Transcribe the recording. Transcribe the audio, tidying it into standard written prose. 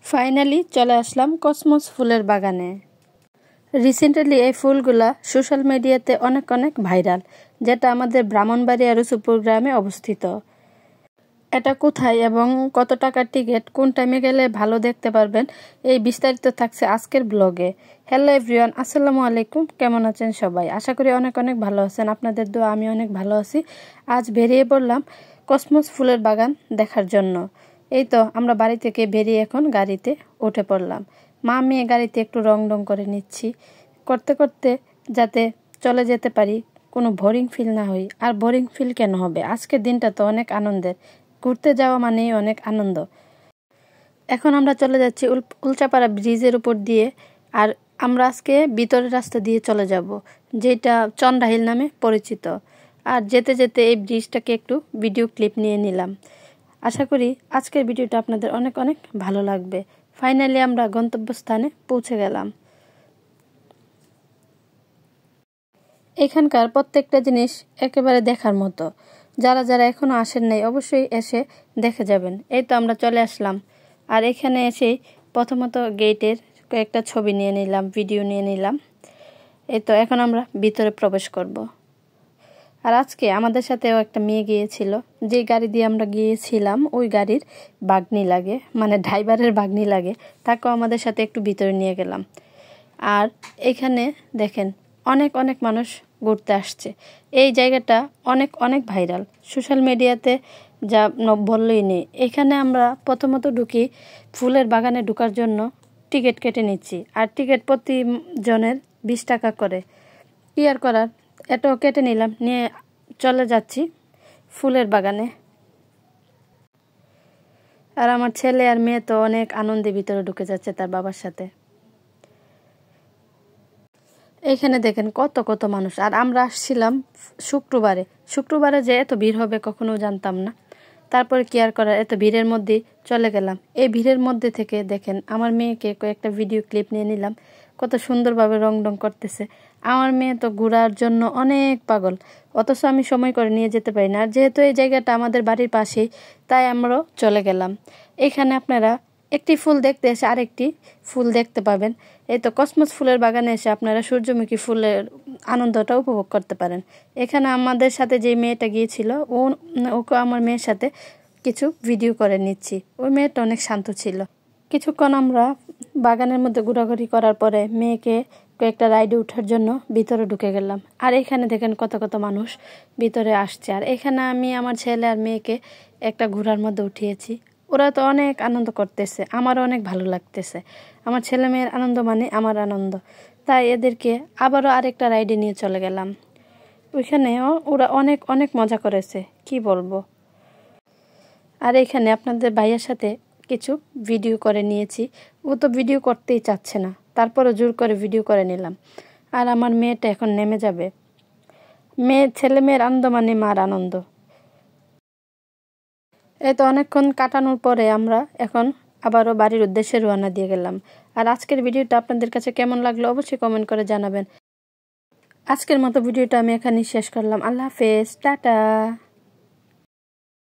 Finally চলে আসলাম cosmos ফুলের বাগানে। রিসেন্টলি এই ফুলগুলা সোশ্যাল মিডিয়াতে অনেক অনেক ভাইরাল, যেটা আমাদের ব্রাহ্মণবাড়িয়া রসুলপুর গ্রামে অবস্থিত। এটা কোথায় এবং কত টাকার টিকিট, কোন টাইমে গেলে ভালো দেখতে পারবেন, এই বিস্তারিত থাকছে আজকের ব্লগে। হ্যালো এভরিওয়ান, আসসালামু আলাইকুম। কেমন আছেন সবাই? আশা করি অনেক অনেক ভালো আছেন। আপনাদের দোয়া আমি অনেক ভালো আছি। আজ বেরিয়ে পড়লাম কসমস ফুলের বাগান দেখার জন্য। এই তো আমরা বাড়ি থেকে বেরিয়ে এখন গাড়িতে উঠে পড়লাম। মা মেয়ে গাড়িতে একটু রং করে নিচ্ছি, করতে করতে যাতে চলে যেতে পারি, কোনো বোরিং ফিল না হই। আর বোরিং ফিল কেন হবে? আজকের দিনটা তো অনেক আনন্দের, ঘুরতে যাওয়া মানেই অনেক আনন্দ। এখন আমরা চলে যাচ্ছি উলচাপাড়া ব্রিজের উপর দিয়ে, আর আমরা আজকে ভিতরের রাস্তা দিয়ে চলে যাব, যেটা চন্দ্রাহিল নামে পরিচিত। আর যেতে যেতে এই ব্রিজটাকে একটু ভিডিও ক্লিপ নিয়ে নিলাম। আশা করি আজকের ভিডিওটা আপনাদের অনেক অনেক ভালো লাগবে। ফাইনালি আমরা গন্তব্যস্থানে পৌঁছে গেলাম। এখানকার প্রত্যেকটা জিনিস একেবারে দেখার মতো। যারা যারা এখনও আসেন নাই অবশ্যই এসে দেখে যাবেন। এই তো আমরা চলে আসলাম। আর এখানে এসেই প্রথমত গেটের কয়েকটা ছবি নিয়ে নিলাম, ভিডিও নিয়ে নিলাম। এই তো এখন আমরা ভিতরে প্রবেশ করব। আর আজকে আমাদের সাথেও একটা মেয়ে গিয়েছিল। যে গাড়ি দিয়ে আমরা গিয়েছিলাম ওই গাড়ির বাগনি লাগে, মানে ড্রাইভারের বাগনি লাগে, তাকেও আমাদের সাথে একটু ভিতরে নিয়ে গেলাম। আর এখানে দেখেন অনেক অনেক মানুষ ঘুরতে আসছে। এই জায়গাটা অনেক অনেক ভাইরাল সোশ্যাল মিডিয়াতে, যা বললেই নেই। এখানে আমরা প্রথমত ঢুকি, ফুলের বাগানে ঢোকার জন্য টিকিট কেটে নিচ্ছি। আর টিকিট প্রতি জনের 20 টাকা করে। কি আর করার, এটাও কেটে নিলাম, নিয়ে চলে যাচ্ছি ফুলের বাগানে। আর আমার ছেলে আর মেয়ে তো অনেক আনন্দে ভিতরে ঢুকে যাচ্ছে তার বাবার সাথে। এখানে দেখেন কত কত মানুষ। আর আমরা আসছিলাম শুক্রবারে যে এত ভিড় হবে কখনো জানতাম না। তারপরে কি আর করার, এত ভিড়ের মধ্যেই চলে গেলাম। এই ভিড়ের মধ্যে থেকে দেখেন আমার মেয়েকে কয়েকটা ভিডিও ক্লিপ নিয়ে নিলাম। কত সুন্দরভাবে রং করতেছে। আমার মেয়ে তো ঘোরার জন্য অনেক পাগল, অথচ আমি সময় করে নিয়ে যেতে পারি না। আর যেহেতু এই জায়গাটা আমাদের বাড়ির পাশেই, তাই আমরাও চলে গেলাম। এখানে আপনারা একটি ফুল দেখতে এসে আরেকটি ফুল দেখতে পাবেন। এই তো কসমস ফুলের বাগানে এসে আপনারা সূর্যমুখী ফুলের আনন্দটা উপভোগ করতে পারেন। এখানে আমাদের সাথে যে মেয়েটা গিয়েছিল, ওকে আমার মেয়ের সাথে কিছু ভিডিও করে নিচ্ছি। ওই মেয়েটা অনেক শান্ত ছিল। কিছুক্ষণ আমরা বাগানের মধ্যে ঘোরাঘুরি করার পরে মেয়েকে কয়েকটা রাইডে ওঠার জন্য ভিতরে ঢুকে গেলাম। আর এখানে দেখেন কত কত মানুষ ভিতরে আসছে। আর এখানে আমি আমার ছেলে আর মেয়েকে একটা ঘোড়ার মধ্যে উঠিয়েছি। ওরা তো অনেক আনন্দ করতেছে, আমারও অনেক ভালো লাগতেছে। আমার ছেলে মেয়ের আনন্দ মানে আমার আনন্দ, তাই এদেরকে আবারও আরেকটা রাইডে নিয়ে চলে গেলাম। ওইখানেও ওরা অনেক অনেক মজা করেছে, কি বলবো। আর এখানে আপনাদের ভাইয়ের সাথে কিছু ভিডিও করে নিয়েছি। ও তো ভিডিও করতেই চাচ্ছে না, তারপরও জোর করে ভিডিও করে নিলাম। আর আমার মেয়েটা এখন নেমে যাবে। ছেলে মেয়ের আনন্দ মানে মার আনন্দ। এই তো অনেকক্ষণ কাটানোর পরে আমরা এখন আবারও বাড়ির উদ্দেশ্যে রওনা দিয়ে গেলাম। আর আজকের ভিডিওটা আপনাদের কাছে কেমন লাগলো অবশ্যই কমেন্ট করে জানাবেন। আজকের মতো ভিডিওটা আমি এখানেই শেষ করলাম। আল্লাহ হাফেজ, টাটা।